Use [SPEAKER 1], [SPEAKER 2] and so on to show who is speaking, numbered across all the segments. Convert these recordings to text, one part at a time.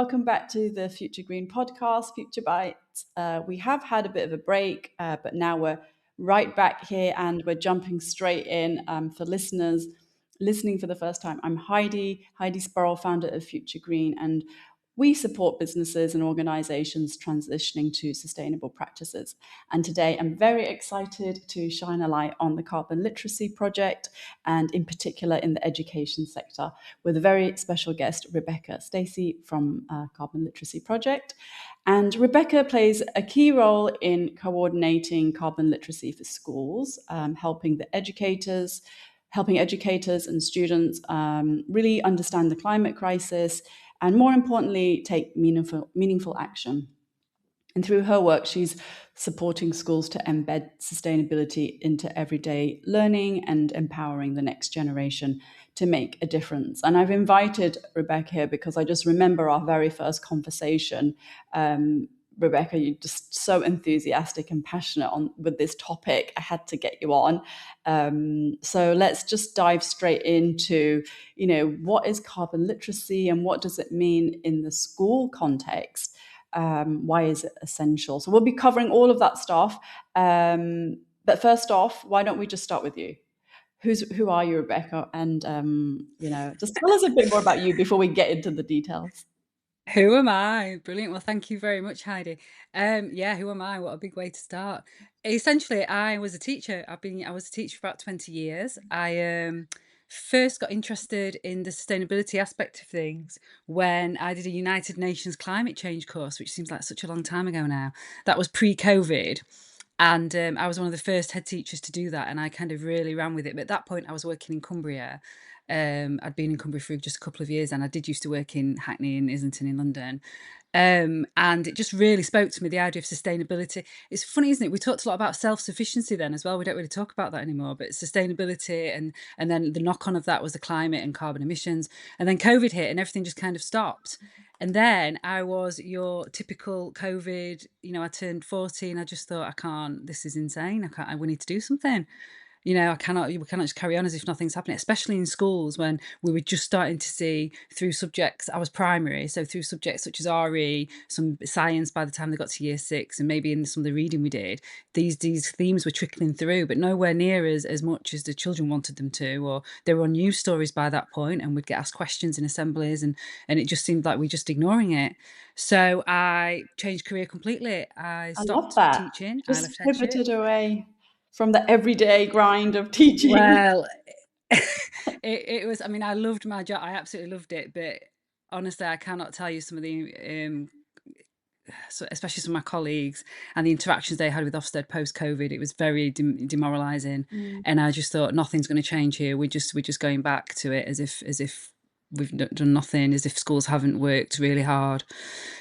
[SPEAKER 1] Welcome back to the Future Green podcast, Future Bites. We have had a bit of a break, but now we're right back here and we're jumping straight in for listeners listening for the first time. I'm Heidi Sparrow, founder of Future Green, and we support businesses and organizations transitioning to sustainable practices. And today I'm very excited to shine a light on the Carbon Literacy Project, and in particular in the education sector, with a very special guest, Rebecca Stacey from Carbon Literacy Project. And Rebecca plays a key role in coordinating carbon literacy for schools, helping educators and students really understand the climate crisis, and more importantly, take meaningful action. And through her work, she's supporting schools to embed sustainability into everyday learning and empowering the next generation to make a difference. And I've invited Rebecca here because I just remember our very first conversation. Rebecca, you're just so enthusiastic and passionate with this topic. I had to get you on. So let's just dive straight into, what is carbon literacy and what does it mean in the school context? Why is it essential? So we'll be covering all of that stuff. But first off, why don't we just start with you? Who are you, Rebecca? And, just tell us a bit more about you before we get into the details.
[SPEAKER 2] Who am I? Brilliant. Well, thank you very much, Heidi. Who am I? What a big way to start. Essentially, I was a teacher. I was a teacher for about 20 years. I first got interested in the sustainability aspect of things when I did a United Nations climate change course, which seems like such a long time ago now. That was pre-COVID. And I was one of the first head teachers to do that, and I kind of really ran with it. But at that point, I was working in Cumbria. I'd been in Cumbria for just a couple of years, and I did used to work in Hackney and Islington in London. And it just really spoke to me, the idea of sustainability. It's funny, isn't it? We talked a lot about self-sufficiency then as well. We don't really talk about that anymore, but sustainability and then the knock-on of that was the climate and carbon emissions. And then COVID hit and everything just kind of stopped. And then I was your typical COVID, I turned 40 and I just thought, I can't, this is insane. We need to do something. We cannot just carry on as if nothing's happening, especially in schools when we were just starting to see through subjects. I was primary, so through subjects such as RE, some science by the time they got to year 6, and maybe in some of the reading we did, these themes were trickling through, but nowhere near as much as the children wanted them to, or they were on news stories by that point, and we'd get asked questions in assemblies, and it just seemed like we were just ignoring it. So I changed career completely. I
[SPEAKER 1] love
[SPEAKER 2] stopped
[SPEAKER 1] that.
[SPEAKER 2] teaching. I
[SPEAKER 1] Just
[SPEAKER 2] left headship.
[SPEAKER 1] pivoted away from the everyday grind of teaching.
[SPEAKER 2] Well, it was, I loved my job. I absolutely loved it. But honestly, I cannot tell you some of the, so especially some of my colleagues and the interactions they had with Ofsted post-COVID. It was very demoralising. And I just thought, nothing's going to change here. We're just going back to it as if we've done nothing, as if schools haven't worked really hard.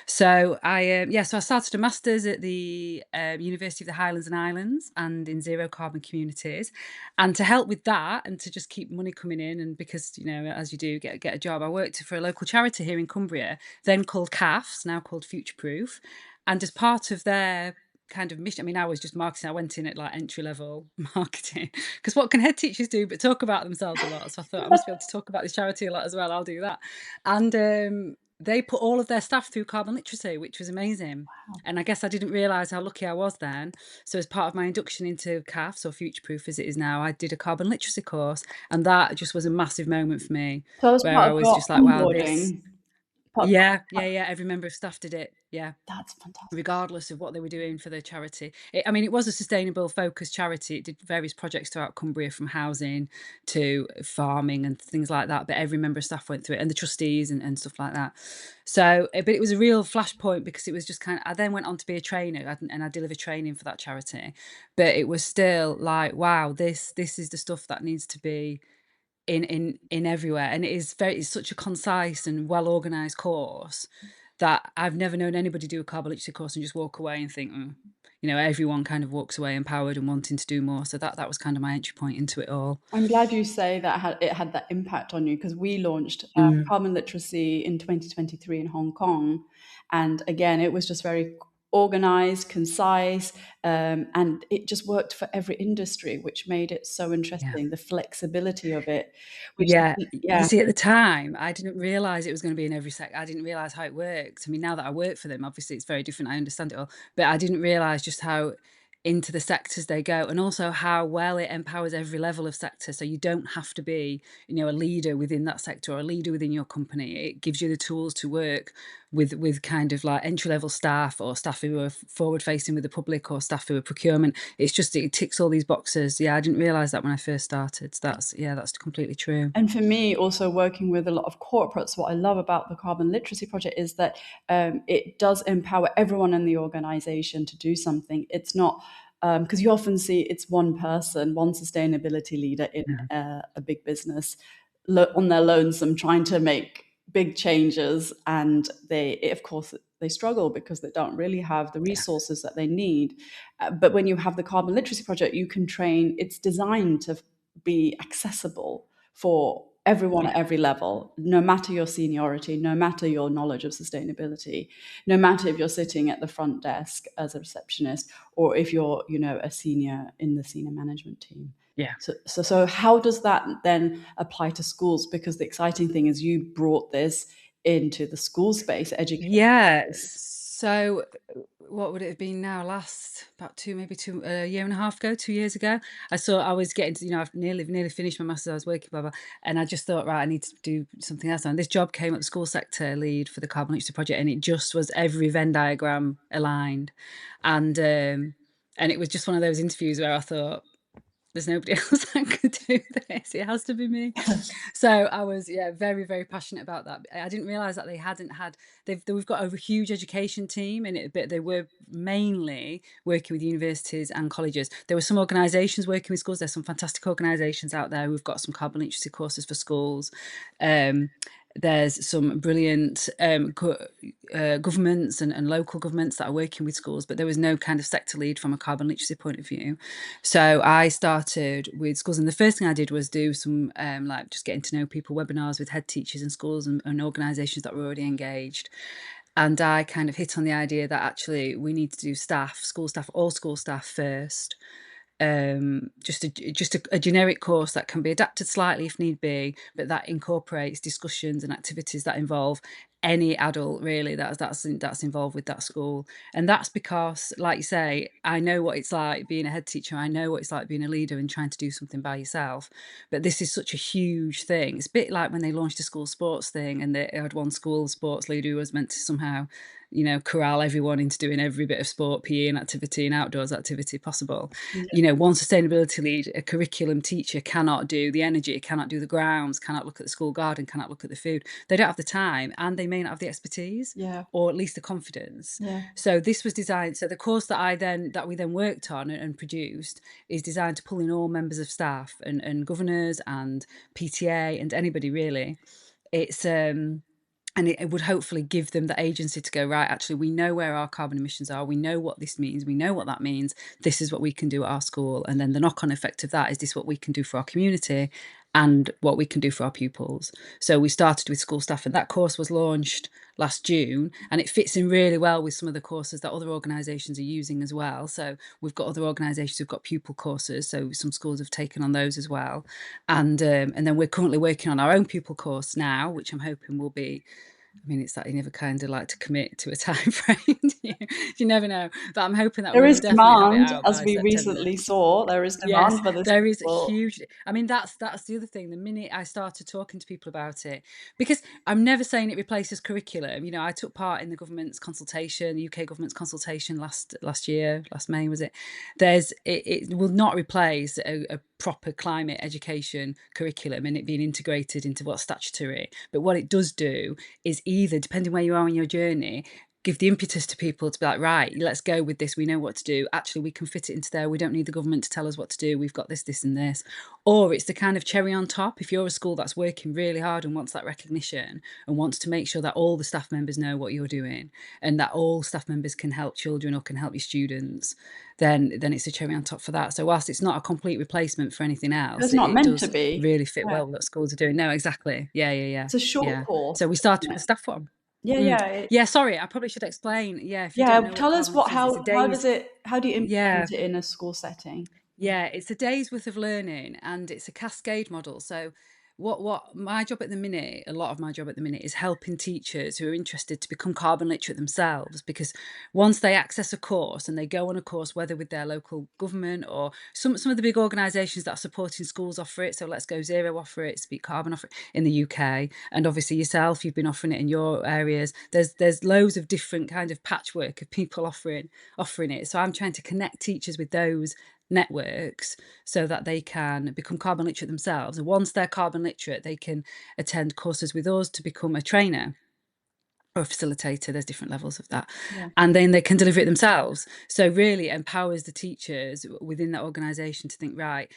[SPEAKER 2] So I started a master's at the University of the Highlands and Islands and in zero carbon communities. And to help with that and to just keep money coming in, and because, as you do, get a job, I worked for a local charity here in Cumbria, then called CAFS, now called Future Proof. And as part of their kind of mission, I was just marketing. I went in at like entry level marketing, because what can head teachers do but talk about themselves a lot? So I thought, I must be able to talk about this charity a lot as well. I'll do that. And they put all of their staff through carbon literacy, which was amazing.
[SPEAKER 1] Wow.
[SPEAKER 2] And I guess I didn't realise how lucky I was then. So as part of my induction into CAFS, or Future Proof as it is now, I did a carbon literacy course, and that just was a massive moment for me,
[SPEAKER 1] So that was
[SPEAKER 2] where
[SPEAKER 1] part
[SPEAKER 2] I
[SPEAKER 1] of
[SPEAKER 2] was
[SPEAKER 1] your
[SPEAKER 2] just like, wow, this.
[SPEAKER 1] onboarding.
[SPEAKER 2] Yeah. Every member of staff did it. Yeah.
[SPEAKER 1] That's fantastic.
[SPEAKER 2] Regardless of what they were doing for their charity. It was a sustainable focused charity. It did various projects throughout Cumbria, from housing to farming and things like that. But every member of staff went through it, and the trustees and stuff like that. So, but it was a real flashpoint, because it was just I then went on to be a trainer, and I delivered training for that charity. But it was still like, wow, this is the stuff that needs to be in everywhere. And it's such a concise and well organized course that I've never known anybody do a carbon literacy course and just walk away and think, everyone kind of walks away empowered and wanting to do more. So that was kind of my entry point into it all.
[SPEAKER 1] I'm glad you say that it had that impact on you, because we launched carbon literacy in 2023 in Hong Kong. And again, it was just very organized, concise, and it just worked for every industry, which made it so
[SPEAKER 2] Yeah.
[SPEAKER 1] interesting. The flexibility of it, which
[SPEAKER 2] Yeah, you
[SPEAKER 1] yeah,
[SPEAKER 2] see, at the time, I didn't realize it was going to be in every sector. I didn't realize how it worked. I mean, now that I work for them, obviously it's very different. I understand it all, but I didn't realize just how into the sectors they go, and also how well it empowers every level of sector. So you don't have to be, a leader within that sector or a leader within your company. It gives you the tools to work with kind of like entry level staff, or staff who are forward facing with the public, or staff who are procurement. It's just, it ticks all these boxes. Yeah, I didn't realize that when I first started. So that's completely true.
[SPEAKER 1] and for me, also working with a lot of corporates, what I love about the Carbon Literacy Project is that it does empower everyone in the organization to do something. It's not because you often see it's one person, one sustainability leader in
[SPEAKER 2] Yeah.
[SPEAKER 1] a big business on their lonesome trying to make big changes, and of course they struggle because they don't really have the
[SPEAKER 2] Yeah.
[SPEAKER 1] resources that they need. But when you have the Carbon Literacy Project, you can train. It's designed to be accessible for everyone
[SPEAKER 2] Yeah.
[SPEAKER 1] at every level, no matter your seniority, no matter your knowledge of sustainability, no matter if you're sitting at the front desk as a receptionist, or if you're, a senior in the senior management team.
[SPEAKER 2] Yeah.
[SPEAKER 1] So how does that then apply to schools? Because the exciting thing is you brought this into the school space, education
[SPEAKER 2] Yeah.
[SPEAKER 1] space.
[SPEAKER 2] So what would it have been now? About a year and a half ago, 2 years ago, I was getting to, I've nearly finished my master's. I was working, blah, blah, and I just thought, right, I need to do something else. And this job came up, school sector lead for the Carbon Literacy Project, and it just was every Venn diagram aligned, and it was just one of those interviews where I thought, there's nobody else that could do this. It has to be me. So I was, very, very passionate about that. I didn't realize that we've got a huge education team in it, but they were mainly working with universities and colleges. There were some organisations working with schools. There's some fantastic organisations out there who've got some carbon literacy courses for schools. There's some brilliant governments and local governments that are working with schools, but there was no kind of sector lead from a carbon literacy point of view. So I started with schools, and the first thing I did was do some like just getting to know people webinars with head teachers in schools and organisations that were already engaged. And I kind of hit on the idea that actually we need to do all school staff first. Just a generic course that can be adapted slightly if need be, but that incorporates discussions and activities that involve any adult really that's involved with that school. And that's because, like you say, I know what it's like being a head teacher. I know what it's like being a leader and trying to do something by yourself. But this is such a huge thing. It's a bit like when they launched a school sports thing, and they had one school sports leader who was meant to somehow corral everyone into doing every bit of sport, PE and activity and outdoors activity possible. One sustainability lead, a curriculum teacher, cannot do the energy, cannot do the grounds, cannot look at the school garden, cannot look at the food. They don't have the time, and they may not have the expertise,
[SPEAKER 1] Yeah.
[SPEAKER 2] or at least the confidence.
[SPEAKER 1] Yeah.
[SPEAKER 2] So this was designed. So the course that we then worked on and produced is designed to pull in all members of staff and governors and PTA and anybody really. It's and it would hopefully give them the agency to go, right, actually, we know where our carbon emissions are. We know what this means. We know what that means. This is what we can do at our school. And then the knock-on effect of that is this what we can do for our community and what we can do for our pupils. So we started with school staff, and that course was launched last June, and it fits in really well with some of the courses that other organisations are using as well. So we've got other organisations who've got pupil courses, so some schools have taken on those as well. And then we're currently working on our own pupil course now, which I'm hoping will be, I mean, it's that you never kind of like to commit to a time frame. You never know. But I'm hoping that
[SPEAKER 1] There
[SPEAKER 2] we will
[SPEAKER 1] is
[SPEAKER 2] definitely have it
[SPEAKER 1] demand,
[SPEAKER 2] out
[SPEAKER 1] as
[SPEAKER 2] by
[SPEAKER 1] we
[SPEAKER 2] September.
[SPEAKER 1] recently saw. There is
[SPEAKER 2] Yes,
[SPEAKER 1] demand for this
[SPEAKER 2] there is a
[SPEAKER 1] people.
[SPEAKER 2] huge. I mean, that's the other thing. The minute I started talking to people about it, because I'm never saying it replaces curriculum. I took part in the government's consultation, the UK government's consultation last May, was it? It will not replace a proper climate education curriculum and it being integrated into what's statutory. But what it does do is, either, depending where you are on your journey, give the impetus to people to be like, right, let's go with this. We know what to do. Actually, we can fit it into there. We don't need the government to tell us what to do. We've got this, this, and this. Or it's the kind of cherry on top. If you're a school that's working really hard and wants that recognition and wants to make sure that all the staff members know what you're doing and that all staff members can help children or can help your students, then it's a cherry on top for that. So whilst it's not a complete replacement for anything else,
[SPEAKER 1] It's not
[SPEAKER 2] it
[SPEAKER 1] meant to
[SPEAKER 2] does
[SPEAKER 1] be.
[SPEAKER 2] really fit
[SPEAKER 1] Yeah.
[SPEAKER 2] well what schools are doing. No, exactly. Yeah.
[SPEAKER 1] It's a short
[SPEAKER 2] Yeah.
[SPEAKER 1] course,
[SPEAKER 2] So we started
[SPEAKER 1] isn't
[SPEAKER 2] with
[SPEAKER 1] it?
[SPEAKER 2] a staff one.
[SPEAKER 1] Yeah,
[SPEAKER 2] Mm.
[SPEAKER 1] yeah.
[SPEAKER 2] Yeah, sorry, I probably should explain. Yeah, if you don't
[SPEAKER 1] Yeah,
[SPEAKER 2] know what
[SPEAKER 1] tell us
[SPEAKER 2] carbon literacy is, it's a day's
[SPEAKER 1] how do you
[SPEAKER 2] yeah.
[SPEAKER 1] implement it in a school setting?
[SPEAKER 2] Yeah, it's a day's worth of learning and it's a cascade model. So what my job at the minute, a lot of my job at the minute is helping teachers who are interested to become carbon literate themselves, because once they access a course and they go on a course, whether with their local government or some of the big organisations that are supporting schools offer it. So Let's Go Zero offer it, Speak Carbon offer it in the UK. And obviously yourself, you've been offering it in your areas. There's loads of different kind of patchwork of people offering it. So I'm trying to connect teachers with those networks so that they can become carbon literate themselves. And once they're carbon literate, they can attend courses with us to become a trainer or a facilitator. There's different levels of that.
[SPEAKER 1] Yeah.
[SPEAKER 2] And then they can deliver it themselves. So really empowers the teachers within that organisation to think, right,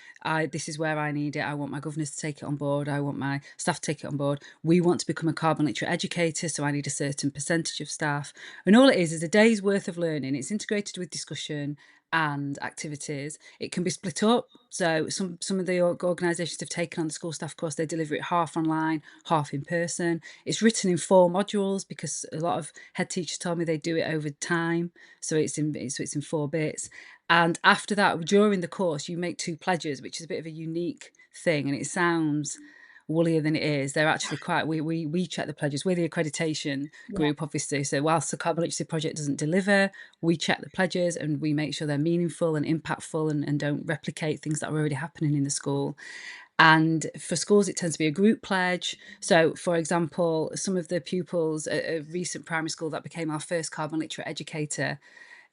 [SPEAKER 2] this is where I need it. I want my governors to take it on board. I want my staff to take it on board. We want to become a carbon literate educator, so I need a certain percentage of staff. And all it is a day's worth of learning. It's integrated with discussion and activities. It can be split up. So some of the organisations have taken on the school staff course. They deliver it half online, half in person. It's written in 4 modules because a lot of head teachers told me they do it over time. So it's in 4 bits. And after that, during the course, you make 2 pledges, which is a bit of a unique thing. And it sounds woollier than it is. They're actually quite, we check the pledges. We're the accreditation
[SPEAKER 1] Yeah.
[SPEAKER 2] group, obviously. So whilst the carbon literacy project doesn't deliver, we check the pledges and we make sure they're meaningful and impactful and don't replicate things that are already happening in the school. And for schools, it tends to be a group pledge. So, for example, some of the pupils at a recent primary school that became our first carbon literate educator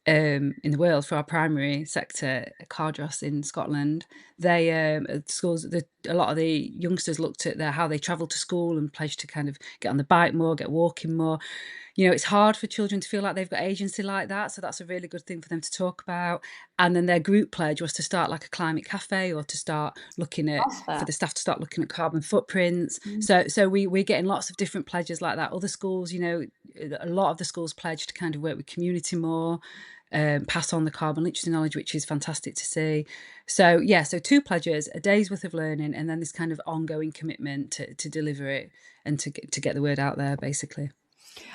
[SPEAKER 2] in the world for our primary sector, Cardross in Scotland, they schools, a lot of the youngsters looked at how they travel to school and pledged to kind of get on the bike more, get walking more. It's hard for children to feel like they've got agency like that. So that's a really good thing for them to talk about. And then their group pledge was to start like a climate cafe, or to start looking at,
[SPEAKER 1] Love
[SPEAKER 2] for
[SPEAKER 1] that.
[SPEAKER 2] the staff to start looking at carbon footprints.
[SPEAKER 1] Mm.
[SPEAKER 2] So we're getting lots of different pledges like that. Other schools, a lot of the schools pledge to kind of work with community more, pass on the carbon literacy knowledge, which is fantastic to see. So yeah, so 2 pledges, a day's worth of learning, and then this kind of ongoing commitment to deliver it and to get the word out there, basically.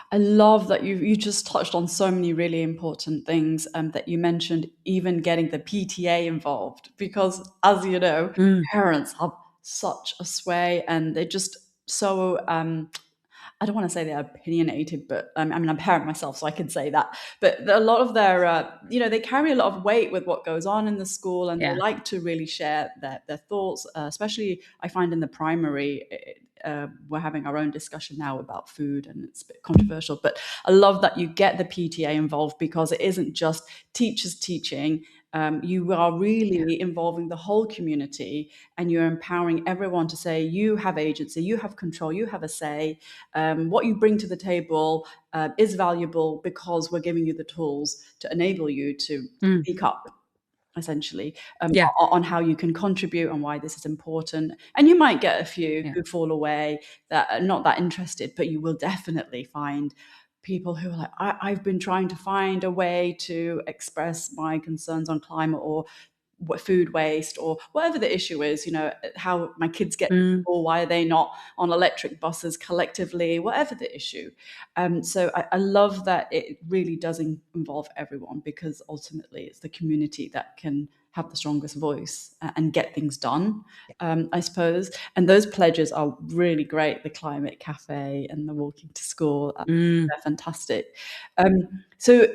[SPEAKER 1] I love that you just touched on so many really important things, that you mentioned, even getting the PTA involved, because as you know,
[SPEAKER 2] Mm,
[SPEAKER 1] parents have such a sway and they're just so I don't want to say they're opinionated, but I mean, I'm a parent myself, so I can say that. But a lot of their, they carry a lot of weight with what goes on in the school, and they
[SPEAKER 2] yeah.
[SPEAKER 1] like to really share their thoughts. Especially, I find in the primary, we're having our own discussion now about food, and it's a bit controversial. But I love that you get the PTA involved, because it isn't just teachers teaching. You are
[SPEAKER 2] Yeah.
[SPEAKER 1] really involving the whole community, and you're empowering everyone to say, you have agency, you have control, you have a say. What you bring to the table is valuable, because we're giving you the tools to enable you to
[SPEAKER 2] Mm,
[SPEAKER 1] speak up, essentially,
[SPEAKER 2] yeah.
[SPEAKER 1] on how you can contribute and why this is important. And you might get a few
[SPEAKER 2] Yeah.
[SPEAKER 1] who fall away, that are not that interested, but you will definitely find people who are like, I've been trying to find a way to express my concerns on climate, or food waste, or whatever the issue is, how my kids get to
[SPEAKER 2] Mm,
[SPEAKER 1] school, why are they not on electric buses collectively, whatever the issue. So I love that it really does involve everyone, because ultimately it's the community that can have the strongest voice and get things done, I suppose. And those pledges are really great. The climate cafe and the walking to school,
[SPEAKER 2] mm.
[SPEAKER 1] they're fantastic. So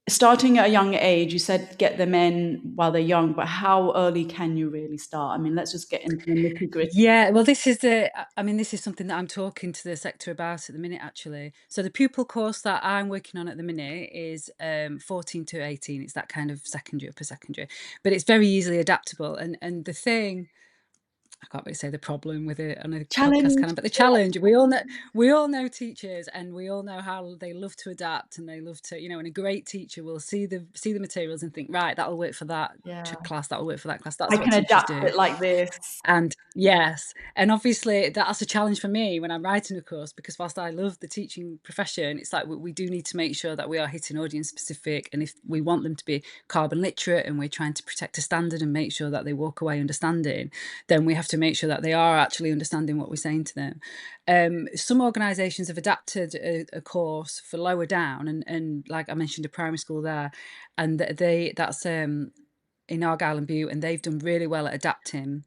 [SPEAKER 1] starting at a young age, you said get them in while they're young, but how early can you really start? I mean, let's just get into the nitty gritty.
[SPEAKER 2] Yeah, well, this is something that I'm talking to the sector about at the minute, actually. So the pupil course that I'm working on at the minute is 14 to 18. It's that kind of secondary, upper secondary, but it's very easily adaptable. And the thing, I can't really say the problem with it on a podcast,
[SPEAKER 1] Challenge.
[SPEAKER 2] can I? But the challenge, we all know teachers, and we all know how they love to adapt, and they love to, and a great teacher will see the materials and think, right, that'll work for that
[SPEAKER 1] Yeah.
[SPEAKER 2] class, that'll work for that class.
[SPEAKER 1] I
[SPEAKER 2] That's what
[SPEAKER 1] can
[SPEAKER 2] teachers
[SPEAKER 1] adapt
[SPEAKER 2] do.
[SPEAKER 1] it like this.
[SPEAKER 2] And yes, and obviously that's a challenge for me when I'm writing a course, because whilst I love the teaching profession, it's like we do need to make sure that we are hitting audience specific. And if we want them to be carbon literate and we're trying to protect a standard and make sure that they walk away understanding, then we have have to make sure that they are actually understanding what we're saying to them. Some organisations have adapted a course for lower down, and like I mentioned, a primary school there, and that's in Argyll and Bute, and they've done really well at adapting.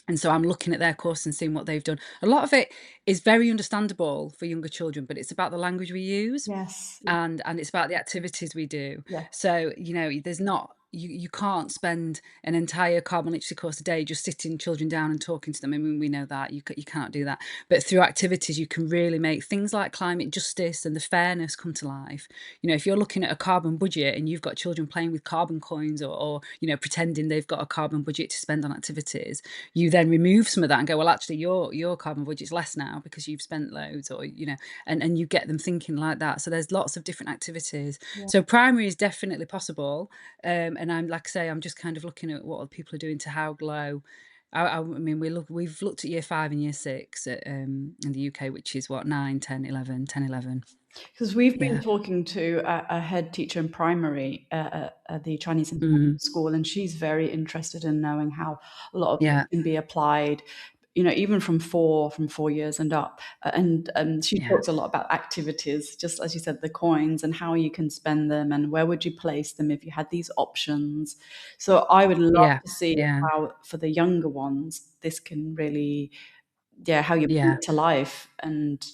[SPEAKER 2] And so I'm looking at their course and seeing what they've done. A lot of it is very understandable for younger children, but it's about the language we use,
[SPEAKER 1] Yes.
[SPEAKER 2] and it's about the activities we do.
[SPEAKER 1] Yeah.
[SPEAKER 2] So, there's not you can't spend an entire carbon literacy course a day just sitting children down and talking to them. I mean, we know that you can't do that, but through activities you can really make things like climate justice and the fairness come to life. If you're looking at a carbon budget and you've got children playing with carbon coins, or pretending they've got a carbon budget to spend on activities, you then remove some of that and go, well, actually your carbon budget's less now because you've spent loads, or and you get them thinking like that. So there's lots of different activities.
[SPEAKER 1] Yeah.
[SPEAKER 2] So primary is definitely possible, and I'm, like I say, I'm just kind of looking at what other people are doing to how low. I mean, we've looked at year 5 and year 6 in the UK, which is what, 9, 10, 11, 10, 11.
[SPEAKER 1] Because we've been
[SPEAKER 2] Yeah.
[SPEAKER 1] talking to a head teacher in primary at the Chinese
[SPEAKER 2] Mm.
[SPEAKER 1] International School, and she's very interested in knowing how a lot of
[SPEAKER 2] Yeah.
[SPEAKER 1] it can be applied, even from 4 years and up. And she
[SPEAKER 2] Yeah.
[SPEAKER 1] talks a lot about activities, just as you said, the coins and how you can spend them and where would you place them if you had these options. So I would love
[SPEAKER 2] Yeah.
[SPEAKER 1] to see
[SPEAKER 2] Yeah.
[SPEAKER 1] how, for the younger ones, this can really, how you bring
[SPEAKER 2] Yeah.
[SPEAKER 1] it to life and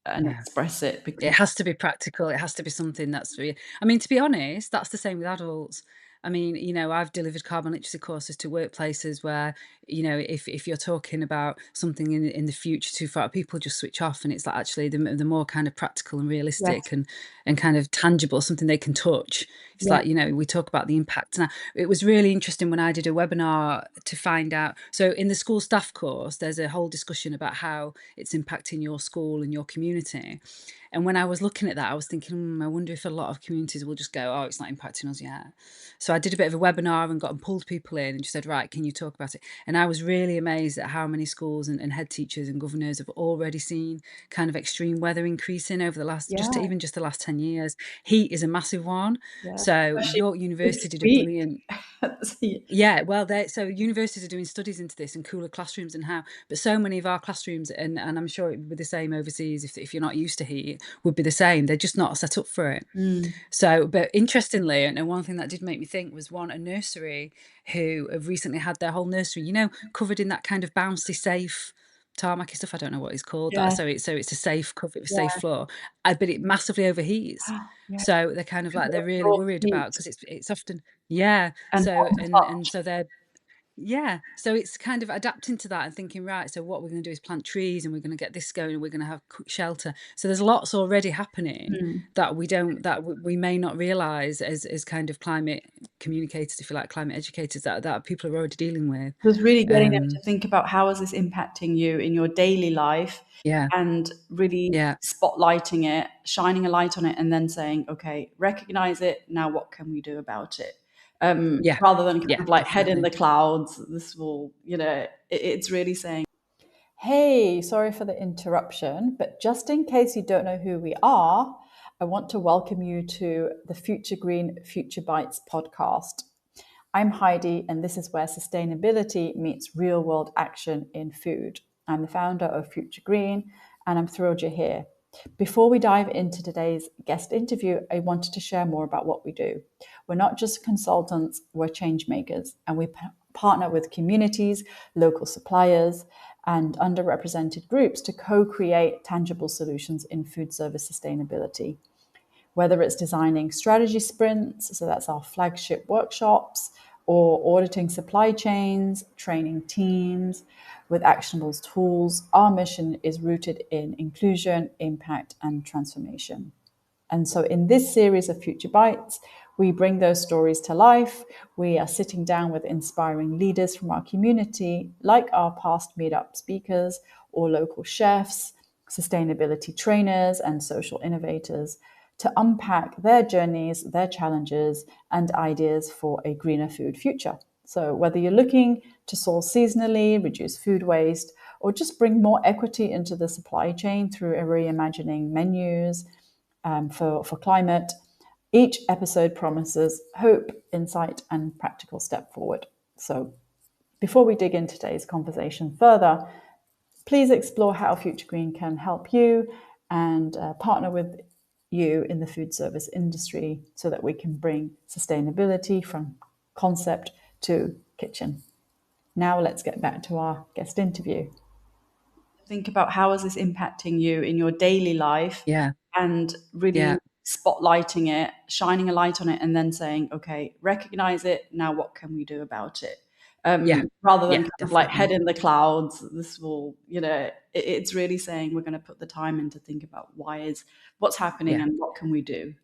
[SPEAKER 2] Yeah.
[SPEAKER 1] express it.
[SPEAKER 2] It
[SPEAKER 1] Because
[SPEAKER 2] has to be practical. It has to be something that's real. I mean, to be honest, that's the same with adults. I mean, I've delivered carbon literacy courses to workplaces where, if you're talking about something in the future too far, people just switch off, and it's like actually the more kind of practical and
[SPEAKER 1] yes,
[SPEAKER 2] realistic and kind of tangible, something they can touch. It's
[SPEAKER 1] yeah.
[SPEAKER 2] like, we talk about the impact. Now, it was really interesting when I did a webinar to find out. So in the school staff course, there's a whole discussion about how it's impacting your school and your community. And when I was looking at that, I was thinking, I wonder if a lot of communities will just go, oh, it's not impacting us yet. So I did a bit of a webinar and pulled people in and just said, right, can you talk about it? And I was really amazed at how many schools and head teachers and governors have already seen kind of extreme weather increasing over the last, just the last 10 years. Heat is a massive one.
[SPEAKER 1] Yeah.
[SPEAKER 2] So
[SPEAKER 1] Especially
[SPEAKER 2] York
[SPEAKER 1] this
[SPEAKER 2] University did a
[SPEAKER 1] week.
[SPEAKER 2] brilliant... Yeah, well, so universities are doing studies into this and cooler classrooms and how, but so many of our classrooms, and I'm sure it would be the same overseas if you're not used to heat, would be the same. They're just not set up for it. So, but interestingly, and one thing that did make me think was a nursery who have recently had their whole nursery, covered in that kind of bouncy, safe tarmacy stuff. I don't know what it's called.
[SPEAKER 1] Yeah.
[SPEAKER 2] So it's a safe cover, safe floor, but it massively overheats.
[SPEAKER 1] Yeah.
[SPEAKER 2] So they're kind of like, they're really worried about, because it's often,
[SPEAKER 1] And
[SPEAKER 2] so
[SPEAKER 1] hot to
[SPEAKER 2] and
[SPEAKER 1] touch.
[SPEAKER 2] so they're, so it's kind of adapting to that and thinking, right, so what we're going to do is plant trees, and we're going to get this going, and we're going to have shelter. So there's lots already happening that we may not realize as kind of climate communicators, if you like, climate educators, that people are already dealing with.
[SPEAKER 1] It was really getting them to think about how is this impacting you in your daily life,
[SPEAKER 2] Yeah.
[SPEAKER 1] and really
[SPEAKER 2] Yeah.
[SPEAKER 1] spotlighting it, shining a light on it, and then saying, okay, recognize it. Now, what can we do about it?
[SPEAKER 2] Yeah.
[SPEAKER 1] Rather than kind
[SPEAKER 2] Yeah,
[SPEAKER 1] of like head in
[SPEAKER 2] definitely.
[SPEAKER 1] the clouds. This will, it's really saying, hey, sorry for the interruption, but just in case you don't know who we are, I want to welcome you to the Future Green, Future Bites podcast. I'm Heidi, and this is where sustainability meets real world action in food. I'm the founder of Future Green, and I'm thrilled you're here. Before we dive into today's guest interview, I wanted to share more about what we do. We're not just consultants, we're change makers, and we partner with communities, local suppliers, and underrepresented groups to co-create tangible solutions in food service sustainability. Whether it's designing strategy sprints, so that's our flagship workshops, or auditing supply chains, training teams with actionable tools, our mission is rooted in inclusion, impact, and transformation. And so in this series of Future Bites, we bring those stories to life. We are sitting down with inspiring leaders from our community, like our past meetup speakers or local chefs, sustainability trainers, and social innovators, to unpack their journeys, their challenges, and ideas for a greener food future. So whether you're looking to source seasonally, reduce food waste, or just bring more equity into the supply chain through reimagining menus for climate, each episode promises hope, insight, and practical step forward. So Before we dig into today's conversation further, please explore how Future Green can help you and partner with you in the food service industry so that we can bring sustainability from concept to kitchen. Now let's get back to our guest interview. Think about how is this impacting you in your daily life,
[SPEAKER 2] Yeah.
[SPEAKER 1] and really
[SPEAKER 2] Yeah.
[SPEAKER 1] spotlighting it, shining a light on it, and then saying, okay, recognize it. Now, what can we do about it?
[SPEAKER 2] Yeah.
[SPEAKER 1] Rather than
[SPEAKER 2] Yeah.
[SPEAKER 1] kind of like head
[SPEAKER 2] Definitely.
[SPEAKER 1] in the clouds. This will, it's really saying we're going to put the time in to think about what's happening
[SPEAKER 2] Yeah.
[SPEAKER 1] and what can we do.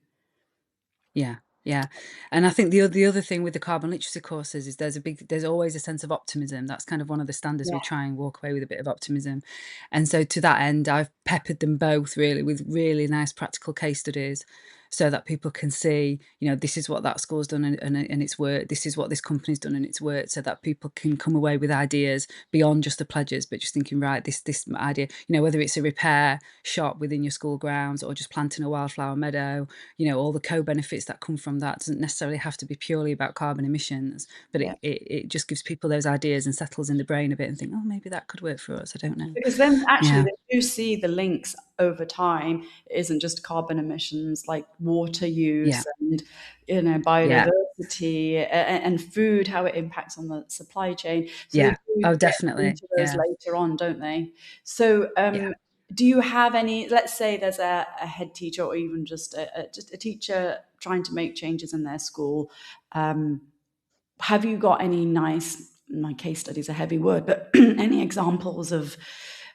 [SPEAKER 2] Yeah, yeah, and I think the other thing with the carbon literacy courses is there's always a sense of optimism. That's kind of one of the standards.
[SPEAKER 1] Yeah,
[SPEAKER 2] We try and walk away with a bit of optimism, and so to that end, I've peppered them both really with really nice practical case studies, so that people can see, this is what that school's done and it's worked. This is what this company's done and it's worked. So that people can come away with ideas beyond just the pledges, but just thinking, right, this idea, whether it's a repair shop within your school grounds or just planting a wildflower meadow, all the co-benefits that come from that doesn't necessarily have to be purely about carbon emissions, but
[SPEAKER 1] yeah.
[SPEAKER 2] it just gives people those ideas and settles in the brain a bit and think, oh, maybe that could work for us. I don't know.
[SPEAKER 1] Because then actually
[SPEAKER 2] Yeah,
[SPEAKER 1] they do see the links over time. It isn't just carbon emissions, like water
[SPEAKER 2] yeah,
[SPEAKER 1] use and
[SPEAKER 2] yeah,
[SPEAKER 1] biodiversity and food, how it impacts on the supply chain. So they
[SPEAKER 2] yeah.
[SPEAKER 1] do
[SPEAKER 2] Oh,
[SPEAKER 1] get
[SPEAKER 2] definitely.
[SPEAKER 1] into those
[SPEAKER 2] Yeah,
[SPEAKER 1] later on, don't they? So
[SPEAKER 2] yeah.
[SPEAKER 1] do you have any, let's say there's a head teacher or even just a teacher trying to make changes in their school. Have you got any my case studies a heavy word, but any examples of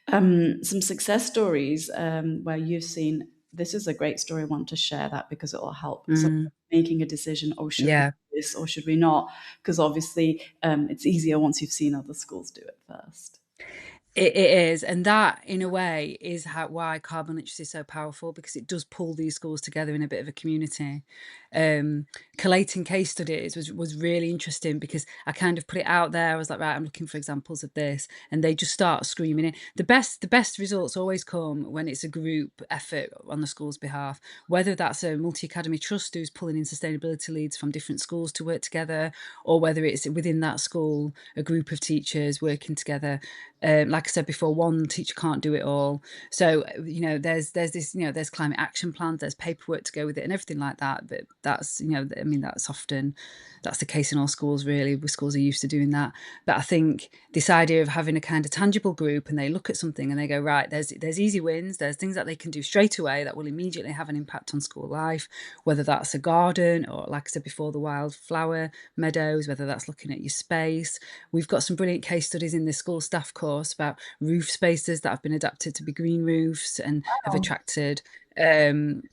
[SPEAKER 1] some success stories where you've seen this is a great story, I want to share that because it will help someone
[SPEAKER 2] Mm,
[SPEAKER 1] making a decision, oh, should we
[SPEAKER 2] yeah.
[SPEAKER 1] do this or should we not? Because obviously it's easier once you've seen other schools do it first.
[SPEAKER 2] It is, and that, in a way, is why carbon literacy is so powerful, because it does pull these schools together in a bit of a community. Um, Collating case studies was really interesting because I kind of put it out there. I was like, right, I'm looking for examples of this, and they just start screaming it. The best results always come when it's a group effort on the school's behalf, whether that's a multi-academy trust who's pulling in sustainability leads from different schools to work together, or whether it's within that school, a group of teachers working together. Like I said before, one teacher can't do it all. So, there's this, there's climate action plans, there's paperwork to go with it and everything like that. But that's, I mean, that's the case in all schools, really. Schools are used to doing that. But I think this idea of having a kind of tangible group, and they look at something and they go, right, there's easy wins, there's things that they can do straight away that will immediately have an impact on school life, whether that's a garden or, like I said before, the wildflower meadows, whether that's looking at your space. We've got some brilliant case studies in the school staff course about roof spaces that have been adapted to be green roofs and have
[SPEAKER 1] Oh,
[SPEAKER 2] attracted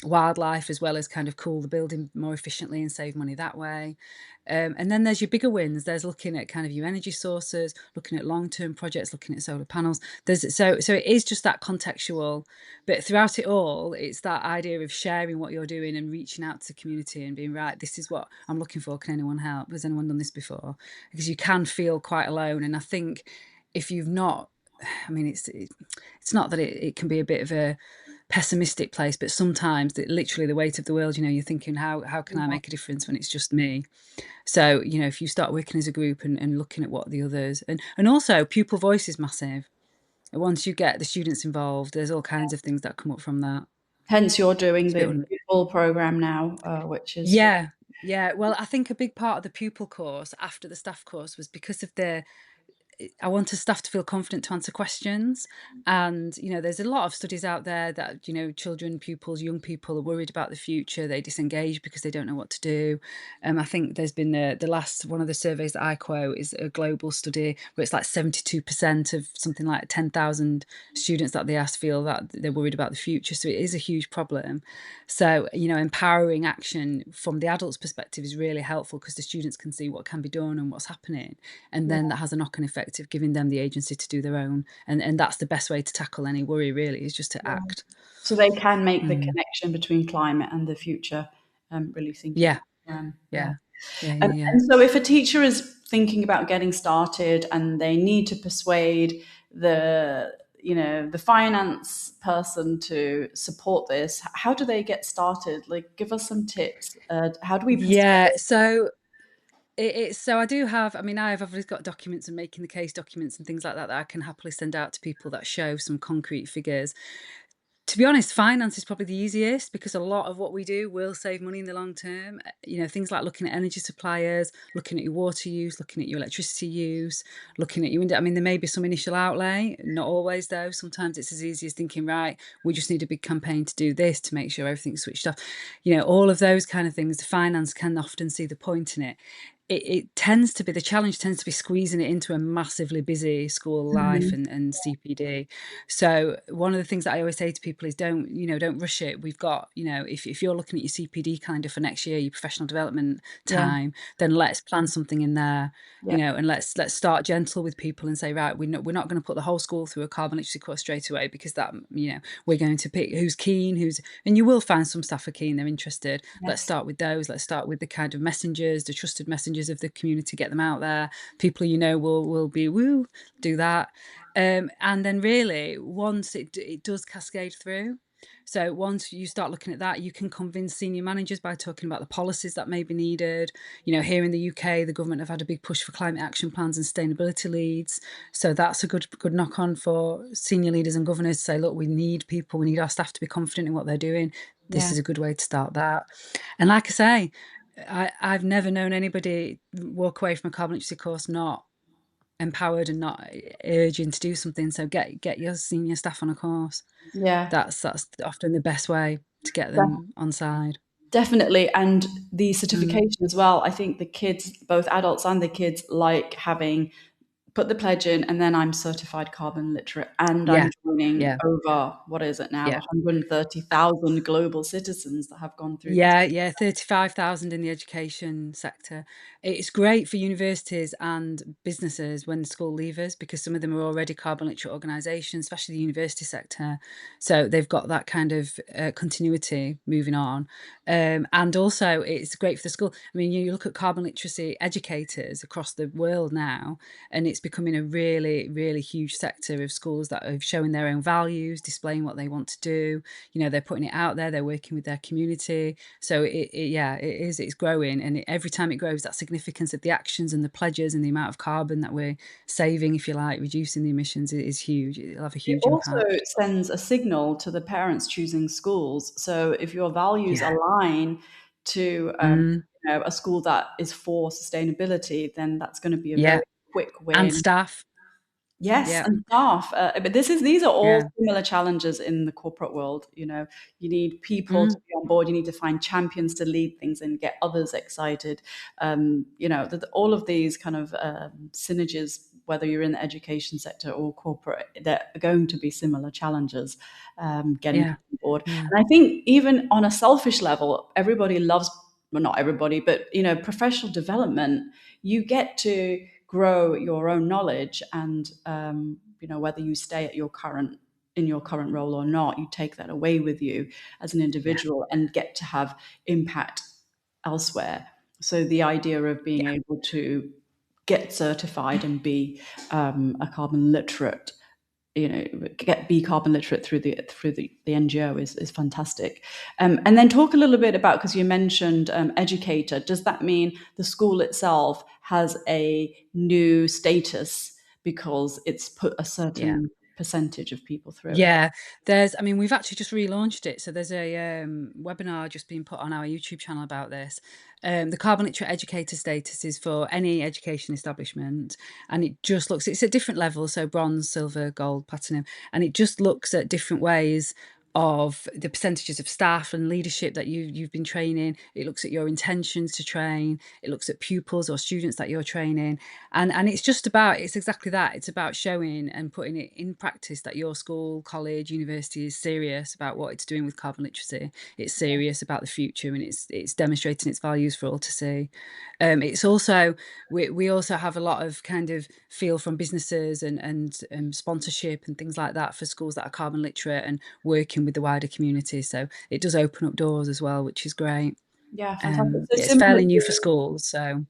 [SPEAKER 2] wildlife, as well as kind of cool the building more efficiently and save money that way. And then there's your bigger wins. There's looking at kind of your energy sources, looking at long-term projects, looking at solar panels. So it is just that contextual, but throughout it all, it's that idea of sharing what you're doing and reaching out to the community and being, right, this is what I'm looking for. Can anyone help? Has anyone done this before? Because you can feel quite alone. And I think if you've not, I mean, it's not that it can be a bit of a pessimistic place, but sometimes literally the weight of the world, you're thinking, how can I
[SPEAKER 1] yeah.
[SPEAKER 2] make a difference when it's just me? So, if you start working as a group and looking at what the others, and also pupil voice is massive. Once you get the students involved, there's all kinds of things that come up from that.
[SPEAKER 1] Hence, you're doing
[SPEAKER 2] It's a bit
[SPEAKER 1] the full program now, which is
[SPEAKER 2] Yeah, yeah. Well, I think a big part of the pupil course after the staff course was because of I wanted staff to feel confident to answer questions. And, there's a lot of studies out there that, children, pupils, young people are worried about the future. They disengage because they don't know what to do. I think there's been the last one of the surveys that I quote is a global study where it's like 72% of something like 10,000 students that they asked feel that they're worried about the future. So it is a huge problem. So, empowering action from the adult's perspective is really helpful because the students can see what can be done and what's happening. And
[SPEAKER 1] yeah,
[SPEAKER 2] then that has a knock-on effect of giving them the agency to do their own. And that's the best way to tackle any worry, really, is just to
[SPEAKER 1] yeah.
[SPEAKER 2] act.
[SPEAKER 1] So they can make the
[SPEAKER 2] Mm.
[SPEAKER 1] connection between climate and the future. Really thinking,
[SPEAKER 2] Yeah,
[SPEAKER 1] yeah.
[SPEAKER 2] yeah, yeah, yeah, yeah.
[SPEAKER 1] And so, if a teacher is thinking about getting started and they need to persuade the finance person to support this, how do they get started? Like, give us some tips. How do we persuade?
[SPEAKER 2] Yeah, so It's so I do have. I mean, I've obviously got documents and making the case documents and things like that that I can happily send out to people that show some concrete figures. To be honest, finance is probably the easiest because a lot of what we do will save money in the long term. Things like looking at energy suppliers, looking at your water use, looking at your electricity use, looking at your window. I mean, there may be some initial outlay, not always though. Sometimes it's as easy as thinking, right, we just need a big campaign to do this to make sure everything's switched off. All of those kind of things. The finance can often see the point in it. It tends to be the challenge tends to be squeezing it into a massively busy school life
[SPEAKER 1] Mhm.
[SPEAKER 2] and CPD. So one of the things that I always say to people is don't rush it. We've got, if you're looking at your CPD calendar for next year, your professional development
[SPEAKER 1] Yeah,
[SPEAKER 2] time, then let's plan something in there,
[SPEAKER 1] yeah,
[SPEAKER 2] and let's start gentle with people and say, right, we're not going to put the whole school through a carbon literacy course straight away because that, we're going to pick who's keen, and you will find some staff are keen, they're interested. Let's
[SPEAKER 1] yes,
[SPEAKER 2] start with those. Let's start with the kind of messengers, the trusted messengers of the community, get them out there. People will be woo, do that. And then really, once it does cascade through. So once you start looking at that, you can convince senior managers by talking about the policies that may be needed. Here in the UK, the government have had a big push for climate action plans and sustainability leads. So that's a good knock on for senior leaders and governors to say, look, we need people, we need our staff to be confident in what they're doing. This
[SPEAKER 1] yeah,
[SPEAKER 2] is a good way to start that. And like I say, I've never known anybody walk away from a carbon literacy course not empowered and not urging to do something. So get your senior staff on a course.
[SPEAKER 1] yeah.
[SPEAKER 2] That's often the best way to get them on side.
[SPEAKER 1] Definitely. And the
[SPEAKER 2] Mm.
[SPEAKER 1] certification as well. I think the kids, both adults and the kids, like having put the pledge in and then I'm certified carbon literate and I'm
[SPEAKER 2] Yeah,
[SPEAKER 1] joining
[SPEAKER 2] yeah.
[SPEAKER 1] over, what is it now,
[SPEAKER 2] Yeah.
[SPEAKER 1] 130,000 global citizens that have gone through this.
[SPEAKER 2] Yeah, 35,000 in the education sector. It's great for universities and businesses when school leavers because some of them are already carbon literate organisations, especially the university sector. So they've got that kind of continuity moving on. And also, it's great for the school. I mean, you look at carbon literacy educators across the world now, and it's becoming a really, really huge sector of schools that are showing their own values, displaying what they want to do. They're putting it out there, they're working with their community. So it's growing, and every time it grows, that significance of the actions and the pledges and the amount of carbon that we're saving, if you like, reducing the emissions is huge. It'll have a
[SPEAKER 1] It
[SPEAKER 2] huge
[SPEAKER 1] also
[SPEAKER 2] impact.
[SPEAKER 1] sends a signal to the parents choosing schools. So if your values
[SPEAKER 2] Yeah.
[SPEAKER 1] align to
[SPEAKER 2] Mm,
[SPEAKER 1] a school that is for sustainability, then that's going to be a
[SPEAKER 2] yeah.
[SPEAKER 1] very quick
[SPEAKER 2] And
[SPEAKER 1] win.
[SPEAKER 2] staff.
[SPEAKER 1] Yes,
[SPEAKER 2] Yeah.
[SPEAKER 1] and staff. But these are all
[SPEAKER 2] Yeah.
[SPEAKER 1] similar challenges in the corporate world. You need people to
[SPEAKER 2] Mm,
[SPEAKER 1] be on board. You need to find champions to lead things and get others excited. All of these kind of synergies, whether you're in the education sector or corporate, they're going to be similar challenges. Getting
[SPEAKER 2] yeah.
[SPEAKER 1] people on board,
[SPEAKER 2] Yeah.
[SPEAKER 1] and I think even on a selfish level, everybody loves. Well, not everybody, but professional development. You get to grow your own knowledge and whether you stay at in your current role or not, you take that away with you as an
[SPEAKER 2] Yeah.
[SPEAKER 1] individual and get to have impact elsewhere. So the idea of being
[SPEAKER 2] Yeah.
[SPEAKER 1] able to get certified and be a carbon literate, be carbon literate through the NGO is fantastic. And then talk a little bit about, because you mentioned educator. Does that mean the school itself has a new status because it's put a
[SPEAKER 2] Yeah.
[SPEAKER 1] certain percentage of people through?
[SPEAKER 2] Yeah, we've actually just relaunched it. So there's a webinar just being put on our YouTube channel about this. The carbon literate educator status is for any education establishment, and it's at different levels, so bronze, silver, gold, platinum, and it just looks at different ways of the percentages of staff and leadership that you've been training. It looks at your intentions to train. It looks at pupils or students that you're training, and it's exactly that. It's about showing and putting it in practice that your school, college, university is serious about what it's doing with carbon literacy. It's serious about the future, and it's demonstrating its values for all to see. It's also we also have a lot of kind of feel from businesses and sponsorship and things like that for schools that are carbon literate and working with the wider community. So it does open up doors as well, which is great.
[SPEAKER 1] Yeah, fantastic. So
[SPEAKER 2] It's fairly new for schools, so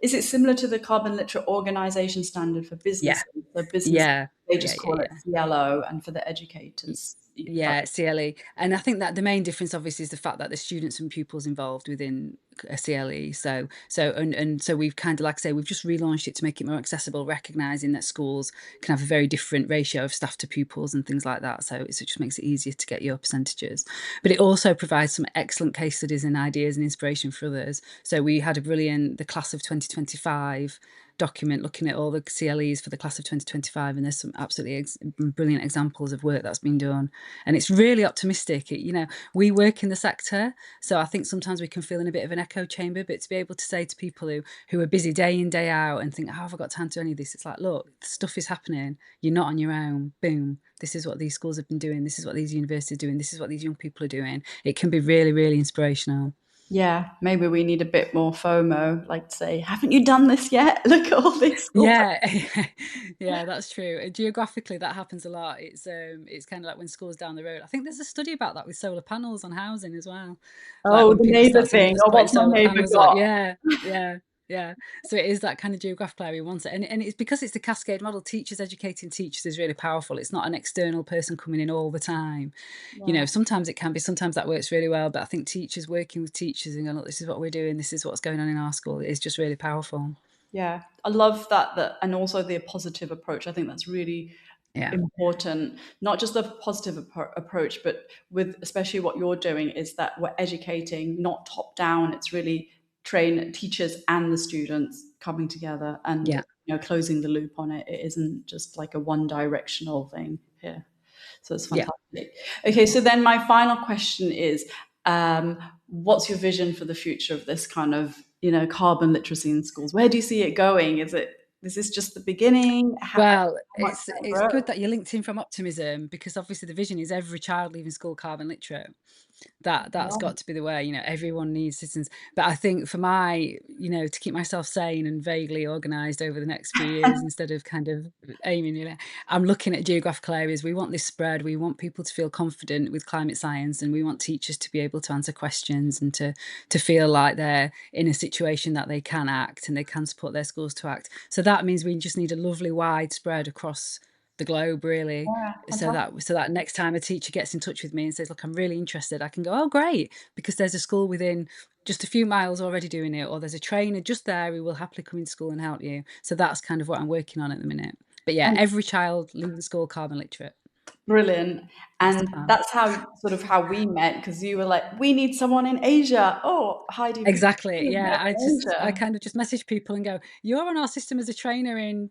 [SPEAKER 1] is it similar to the carbon literate organization standard for
[SPEAKER 2] yeah,
[SPEAKER 1] businesses? The business,
[SPEAKER 2] yeah,
[SPEAKER 1] they
[SPEAKER 2] yeah,
[SPEAKER 1] just
[SPEAKER 2] yeah,
[SPEAKER 1] call it
[SPEAKER 2] yeah.
[SPEAKER 1] CLO, and for the educators.
[SPEAKER 2] Yeah, CLE. And I think that the main difference obviously is the fact that the students and pupils involved within a CLE. So we've kind of, like I say, we've just relaunched it to make it more accessible, recognizing that schools can have a very different ratio of staff to pupils and things like that. So it just makes it easier to get your percentages. But it also provides some excellent case studies and ideas and inspiration for others. So we had the class of 2025 document looking at all the CLEs for the class of 2025, and there's some absolutely brilliant examples of work that's been done, and it's really optimistic. We work in the sector, so I think sometimes we can feel in a bit of an echo chamber, but to be able to say to people who are busy day in day out and think, how have I got time to do any of this, it's like, look, stuff is happening, you're not on your own, boom, this is what these schools have been doing, this is what these universities are doing, this is what these young people are doing. It can be really, really inspirational.
[SPEAKER 1] Yeah, maybe we need a bit more FOMO, like to say, haven't you done this yet? Look at all these schools.
[SPEAKER 2] Yeah, yeah, that's true. Geographically, that happens a lot. It's kind of like when schools down the road. I think there's a study about that with solar panels on housing as well. Like
[SPEAKER 1] Oh,
[SPEAKER 2] when
[SPEAKER 1] the
[SPEAKER 2] people
[SPEAKER 1] neighbor
[SPEAKER 2] start seeing
[SPEAKER 1] thing.
[SPEAKER 2] others
[SPEAKER 1] Oh,
[SPEAKER 2] putting
[SPEAKER 1] what's my
[SPEAKER 2] solar
[SPEAKER 1] neighbor
[SPEAKER 2] panels up,
[SPEAKER 1] got?
[SPEAKER 2] yeah, yeah, yeah. So it is that kind of geographical area we want it, and it's because it's the cascade model. Teachers educating teachers is really powerful. It's not an external person coming in all the time.
[SPEAKER 1] Yeah.
[SPEAKER 2] Sometimes it can be. Sometimes that works really well, but I think teachers working with teachers and going, look, this is what we're doing. This is what's going on in our school. Is just really powerful.
[SPEAKER 1] Yeah, I love that, and also the positive approach. I think that's really
[SPEAKER 2] Yeah,
[SPEAKER 1] important. Not just the positive approach, but with especially what you're doing is that we're educating, not top down. It's really train teachers and the students coming together and
[SPEAKER 2] yeah.
[SPEAKER 1] closing the loop on it. It isn't just like a one directional thing here. So it's
[SPEAKER 2] Yeah.
[SPEAKER 1] fantastic. Okay, so then my final question is, what's your vision for the future of this kind of, carbon literacy in schools? Where do you see it going? Is this just the beginning? How
[SPEAKER 2] Well,
[SPEAKER 1] much
[SPEAKER 2] it's
[SPEAKER 1] can it
[SPEAKER 2] it's
[SPEAKER 1] grow?
[SPEAKER 2] good that you're linked in from optimism, because obviously the vision is every child leaving school carbon literate. That's
[SPEAKER 1] Yeah.
[SPEAKER 2] got to be the way. Everyone needs citizens. But I think for my, to keep myself sane and vaguely organized over the next few years, instead of kind of aiming, I'm looking at geographical areas. We want this spread. We want people to feel confident with climate science, and we want teachers to be able to answer questions and to feel like they're in a situation that they can act and they can support their schools to act. So that means we just need a lovely widespread across the globe, really,
[SPEAKER 1] Yeah,
[SPEAKER 2] so
[SPEAKER 1] fantastic.
[SPEAKER 2] that next time a teacher gets in touch with me and says, look, I'm really interested, I can go, oh great, because there's a school within just a few miles already doing it, or there's a trainer just there who will happily come into school and help you. So that's kind of what I'm working on at the minute. But yeah,
[SPEAKER 1] And
[SPEAKER 2] every child leaving school carbon literate.
[SPEAKER 1] brilliant.
[SPEAKER 2] That's
[SPEAKER 1] And
[SPEAKER 2] the plan.
[SPEAKER 1] that's how we met, because you were like, we need someone in Asia. Oh, Heidi, we
[SPEAKER 2] Exactly,
[SPEAKER 1] need
[SPEAKER 2] yeah.
[SPEAKER 1] them in
[SPEAKER 2] I
[SPEAKER 1] Asia.
[SPEAKER 2] kind of just message people and go, you're on our system as a trainer in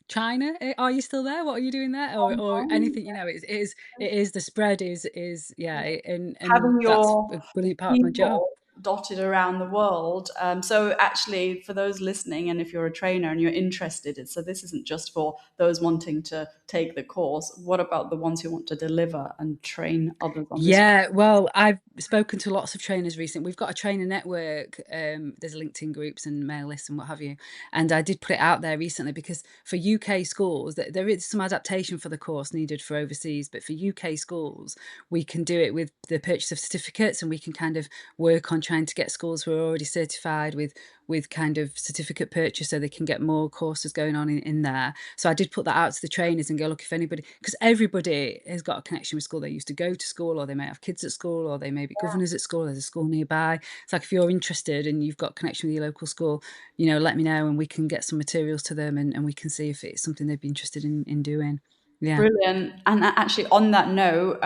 [SPEAKER 2] China. Are you still there? What are you doing there? Or anything, it is the spread is yeah, and
[SPEAKER 1] Having
[SPEAKER 2] that's
[SPEAKER 1] your
[SPEAKER 2] a brilliant part of my job.
[SPEAKER 1] people dotted around the world. So actually, for those listening, and if you're a trainer and you're interested, so this isn't just for those wanting to take the course. What about the ones who want to deliver and train others on this?
[SPEAKER 2] Yeah, well, I've spoken to lots of trainers recently. We've got a trainer network. There's LinkedIn groups and mail lists and what have you. And I did put it out there recently because for UK schools, there is some adaptation for the course needed for overseas. But for UK schools, we can do it with the purchase of certificates, and we can kind of work on trying to get schools who are already certified with kind of certificate purchase, so they can get more courses going on in there. So I did put that out to the trainers and go, look, if anybody, because everybody has got a connection with school. They used to go to school, or they may have kids at school, or they may be governors at school. There's a school nearby. It's like, if you're interested and you've got connection with your local school, let me know and we can get some materials to them, and we can see if it's something they'd be interested in doing. Yeah.
[SPEAKER 1] Brilliant. And actually, on that note,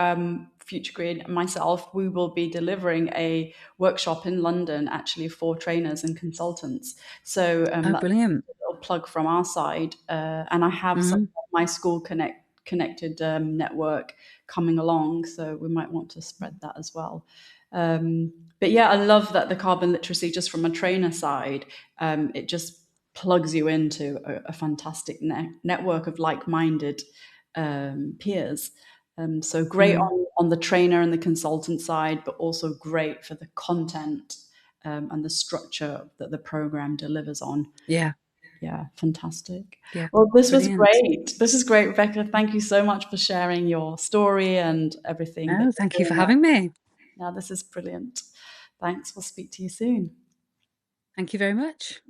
[SPEAKER 1] Future Green and myself, we will be delivering a workshop in London actually for trainers and consultants. So
[SPEAKER 2] Oh,
[SPEAKER 1] that's
[SPEAKER 2] brilliant.
[SPEAKER 1] a little plug from our side. And I have some
[SPEAKER 2] Hmm.
[SPEAKER 1] of my school connected network coming along. So we might want to spread that as well. But yeah, I love that the carbon literacy, just from a trainer side, it just plugs you into a fantastic network of like-minded peers. So great
[SPEAKER 2] Mm.
[SPEAKER 1] on the trainer and the consultant side, but also great for the content and the structure that the program delivers on.
[SPEAKER 2] Yeah.
[SPEAKER 1] Yeah, fantastic.
[SPEAKER 2] Yeah.
[SPEAKER 1] Well, this was
[SPEAKER 2] Brilliant.
[SPEAKER 1] great. This is great, Rebecca. Thank you so much for sharing your story and everything that
[SPEAKER 2] Oh, thank you
[SPEAKER 1] you're
[SPEAKER 2] for
[SPEAKER 1] doing.
[SPEAKER 2] having me.
[SPEAKER 1] Now, this is brilliant. Thanks. We'll speak to you soon.
[SPEAKER 2] Thank you very much.